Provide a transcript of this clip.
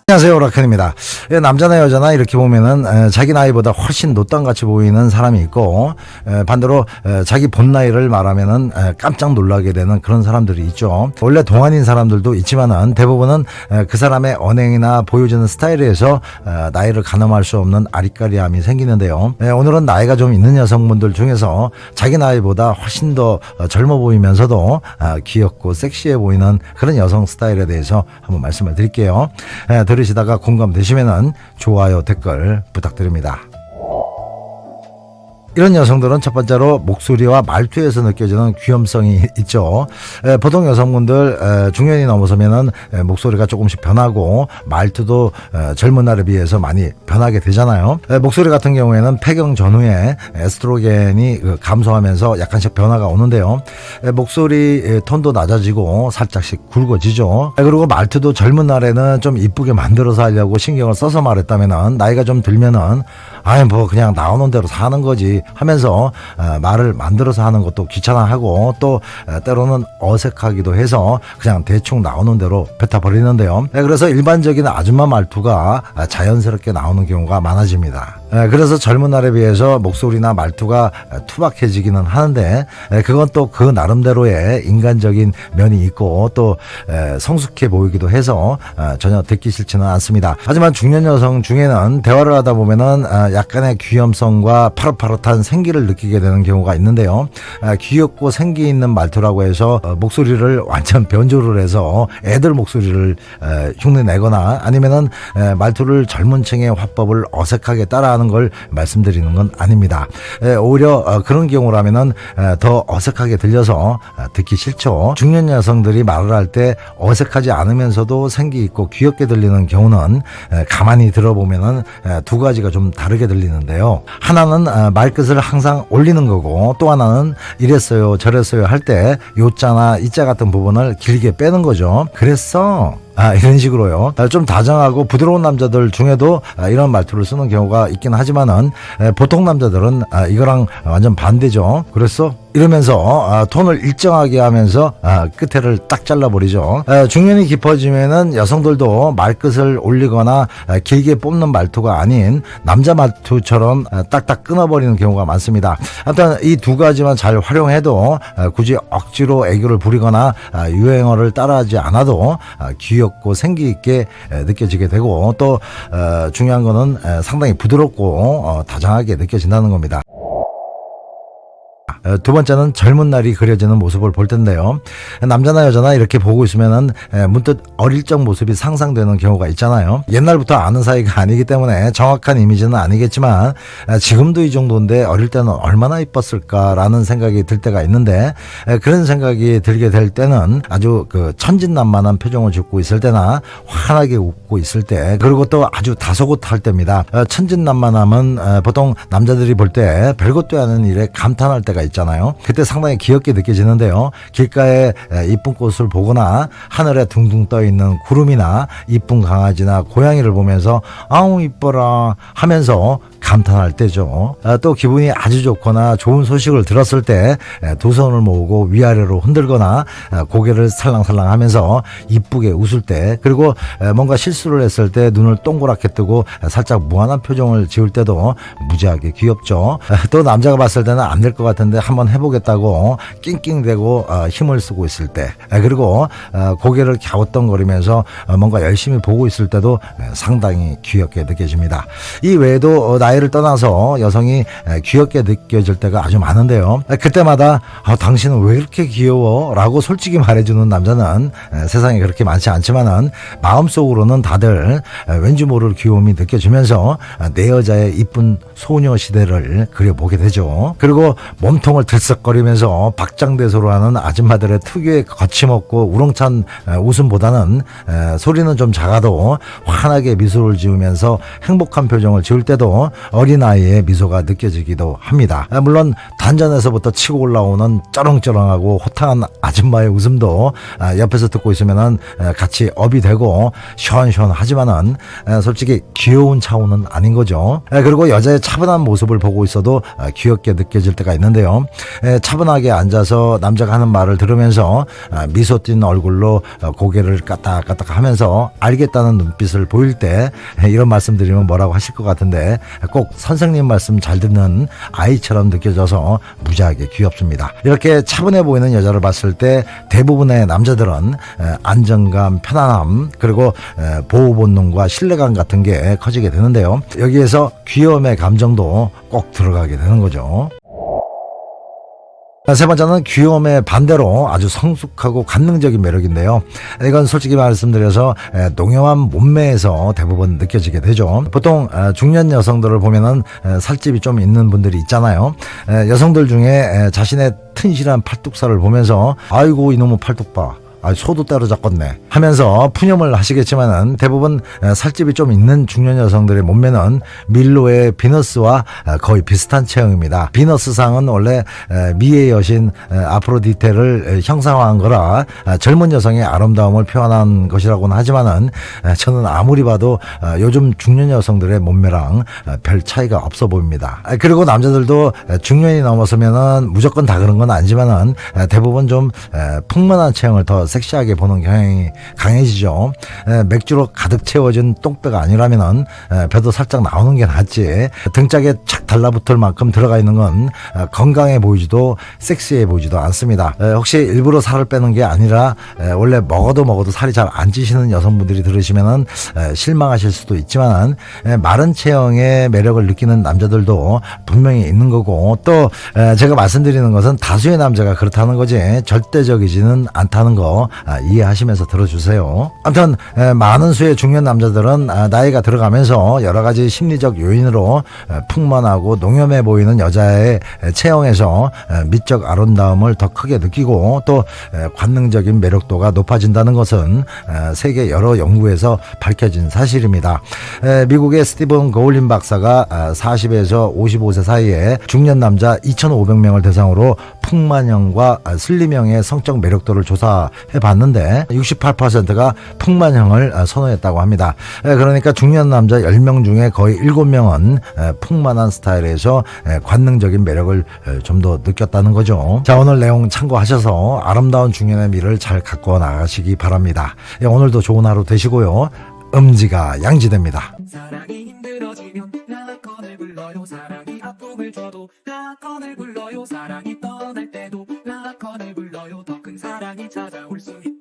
안녕하세요, 오라칸입니다. 남자나 여자나 이렇게 보면은 자기 나이보다 훨씬 노땅같이 보이는 사람이 있고, 반대로 자기 본 나이를 말하면은 깜짝 놀라게 되는 그런 사람들이 있죠. 원래 동안인 사람들도 있지만은 대부분은 그 사람의 언행이나 보여주는 스타일에 의해서 나이를 가늠할 수 없는 아리까리함이 생기는데요. 오늘은 나이가 좀 있는 여성분들 중에서 자기 나이보다 훨씬 더 젊어 보이면서도 귀엽고 섹시해 보이는 그런 여성 스타일에 대해서 한번 말씀을 드릴게요. 들으시다가 공감되시면은 좋아요, 댓글 부탁드립니다. 이런 여성들은 첫 번째로 목소리와 말투에서 느껴지는 귀염성이 있죠. 보통 여성분들 중년이 넘어서면은 목소리가 조금씩 변하고 말투도 젊은 날에 비해서 많이 변하게 되잖아요. 목소리 같은 경우에는 폐경 전후에 에스트로겐이 감소하면서 약간씩 변화가 오는데요. 목소리 톤도 낮아지고 살짝씩 굵어지죠. 그리고 말투도 젊은 날에는 좀 이쁘게 만들어서 하려고 신경을 써서 말했다면은 나이가 좀 들면은 뭐 그냥 나오는 대로 사는 거지 하면서 말을 만들어서 하는 것도 귀찮아하고 또 때로는 어색하기도 해서 그냥 대충 나오는 대로 뱉어버리는데요. 그래서 일반적인 아줌마 말투가 자연스럽게 나오는 경우가 많아집니다. 그래서 젊은 날에 비해서 목소리나 말투가 투박해지기는 하는데 그건 또 그 나름대로의 인간적인 면이 있고 또 성숙해 보이기도 해서 전혀 듣기 싫지는 않습니다. 하지만 중년 여성 중에는 대화를 하다 보면은 약간의 귀염성과 파릇파릇한 생기를 느끼게 되는 경우가 있는데요. 귀엽고 생기 있는 말투라고 해서 목소리를 완전 변조를 해서 애들 목소리를 흉내내거나 아니면은 말투를 젊은 층의 화법을 어색하게 따라하는 걸 말씀드리는 건 아닙니다. 오히려 그런 경우라면은 더 어색하게 들려서 듣기 싫죠. 중년 여성들이 말을 할 때 어색하지 않으면서도 생기 있고 귀엽게 들리는 경우는 가만히 들어보면은 두 가지가 좀 다르게 들리는데요. 하나는 말끝을 항상 올리는 거고 또 하나는 이랬어요 저랬어요 할 때 요자나 이자 같은 부분을 길게 빼는 거죠. 그랬어 이런 식으로요. 좀 다정하고 부드러운 남자들 중에도 이런 말투를 쓰는 경우가 있긴 하지만은 보통 남자들은 이거랑 완전 반대죠. 그랬어? 이러면서 톤을 일정하게 하면서 끝에를 딱 잘라버리죠. 중년이 깊어지면은 여성들도 말끝을 올리거나 길게 뽑는 말투가 아닌 남자 말투처럼 딱딱 끊어버리는 경우가 많습니다. 하여튼 이 두 가지만 잘 활용해도 굳이 억지로 애교를 부리거나 유행어를 따라하지 않아도 귀엽고 생기 있게 느껴지게 되고 또 중요한 거는 상당히 부드럽고 다정하게 느껴진다는 겁니다. 두 번째는 젊은 날이 그려지는 모습을 볼 텐데요. 남자나 여자나 이렇게 보고 있으면은 문득 어릴 적 모습이 상상되는 경우가 있잖아요. 옛날부터 아는 사이가 아니기 때문에 정확한 이미지는 아니겠지만 지금도 이 정도인데 어릴 때는 얼마나 이뻤을까라는 생각이 들 때가 있는데 그런 생각이 들게 될 때는 아주 천진난만한 표정을 짓고 있을 때나 환하게 웃고 있을 때 그리고 또 아주 다소곳할 때입니다. 천진난만함은 보통 남자들이 볼 때 별것도 아닌 일에 감탄할 때가 있잖아요. 그때 상당히 귀엽게 느껴지는데요. 길가에 이쁜 꽃을 보거나 하늘에 둥둥 떠있는 구름이나 이쁜 강아지나 고양이를 보면서 아우 이뻐라 하면서 감탄할 때죠. 또 기분이 아주 좋거나 좋은 소식을 들었을 때 두 손을 모으고 위아래로 흔들거나 고개를 살랑살랑 하면서 이쁘게 웃을 때 그리고 뭔가 실수를 했을 때 눈을 동그랗게 뜨고 살짝 무한한 표정을 지을 때도 무지하게 귀엽죠. 또 남자가 봤을 때는 안 될 것 같은데 한번 해보겠다고 낑낑대고 힘을 쓰고 있을 때 그리고 고개를 갸우뚱거리면서 뭔가 열심히 보고 있을 때도 상당히 귀엽게 느껴집니다. 이 외에도 나이를 떠나서 여성이 귀엽게 느껴질 때가 아주 많은데요. 그때마다 당신은 왜 이렇게 귀여워? 라고 솔직히 말해주는 남자는 세상에 그렇게 많지 않지만은 마음속으로는 다들 왠지 모를 귀여움이 느껴지면서 내 여자의 이쁜 소녀 시대를 그려보게 되죠. 그리고 몸통을 들썩거리면서 박장대소로 하는 아줌마들의 특유의 거침없고 우렁찬 웃음보다는 소리는 좀 작아도 환하게 미소를 지으면서 행복한 표정을 지을 때도 어린아이의 미소가 느껴지기도 합니다. 물론 단전에서부터 치고 올라오는 쩌렁쩌렁하고 호탕한 아줌마의 웃음도 옆에서 듣고 있으면 같이 업이 되고 시원시원하지만은 솔직히 귀여운 차원은 아닌 거죠. 그리고 여자의 차분한 모습을 보고 있어도 귀엽게 느껴질 때가 있는데요. 있죠. 차분하게 앉아서 남자가 하는 말을 들으면서 미소 띈 얼굴로 고개를 까딱까딱 하면서 알겠다는 눈빛을 보일 때 이런 말씀 드리면 뭐라고 하실 것 같은데 꼭 선생님 말씀 잘 듣는 아이처럼 느껴져서 무지하게 귀엽습니다. 이렇게 차분해 보이는 여자를 봤을 때 대부분의 남자들은 안정감, 편안함, 그리고 보호 본능과 신뢰감 같은 게 커지게 되는데요. 여기에서 귀여움의 감정도 꼭 들어가게 되는 거죠. 세 번째는 귀여움의 반대로 아주 성숙하고 관능적인 매력인데요. 이건 솔직히 말씀드려서 농염한 몸매에서 대부분 느껴지게 되죠. 보통 중년 여성들을 보면은 살집이 좀 있는 분들이 있잖아요. 여성들 중에 자신의 튼실한 팔뚝살을 보면서 아이고 이놈의 팔뚝 봐, 소도 때려잡겠네 하면서 푸념을 하시겠지만은 대부분 살집이 좀 있는 중년 여성들의 몸매는 밀로의 비너스와 거의 비슷한 체형입니다. 비너스상은 원래 미의 여신 아프로디테를 형상화한 거라 젊은 여성의 아름다움을 표현한 것이라고는 하지만은 저는 아무리 봐도 요즘 중년 여성들의 몸매랑 별 차이가 없어 보입니다. 그리고 남자들도 중년이 넘어서면은 무조건 다 그런 건 아니지만은 대부분 좀 풍만한 체형을 더 섹시하게 보는 경향이 강해지죠. 맥주로 가득 채워진 똥배가 아니라면은 배도 살짝 나오는 게 낫지. 등짝에 착 달라붙을 만큼 들어가 있는 건 건강해 보이지도 섹시해 보이지도 않습니다. 혹시 일부러 살을 빼는 게 아니라 원래 먹어도 살이 잘 안 찌시는 여성분들이 들으시면은 실망하실 수도 있지만 마른 체형의 매력을 느끼는 남자들도 분명히 있는 거고, 또 제가 말씀드리는 것은 다수의 남자가 그렇다는 거지 절대적이지는 않다는 거 이해하시면서 들어주세요. 아무튼 많은 수의 중년 남자들은 나이가 들어가면서 여러 가지 심리적 요인으로 풍만하고 농염해 보이는 여자의 체형에서 미적 아름다움을 더 크게 느끼고 또 관능적인 매력도가 높아진다는 것은 세계 여러 연구에서 밝혀진 사실입니다. 미국의 스티븐 거울린 박사가 40에서 55세 사이에 중년 남자 2,500명을 대상으로 풍만형과 슬림형의 성적 매력도를 조사해 봤는데 68%가 풍만형을 선호했다고 합니다. 그러니까 중년 남자 10명 중에 거의 7명은 풍만한 스타일에서 관능적인 매력을 좀 더 느꼈다는 거죠. 자, 오늘 내용 참고하셔서 아름다운 중년의 미를 잘 갖고 나가시기 바랍니다. 오늘도 좋은 하루 되시고요. 음지가 양지됩니다. 사랑이 힘들어지면 라건을 불러요. 사랑이 아픔을 줘도 라건을 불러요. 사랑이 떠날 때도 라건을 불러요. 더 큰 사랑이 찾아올 수 있다.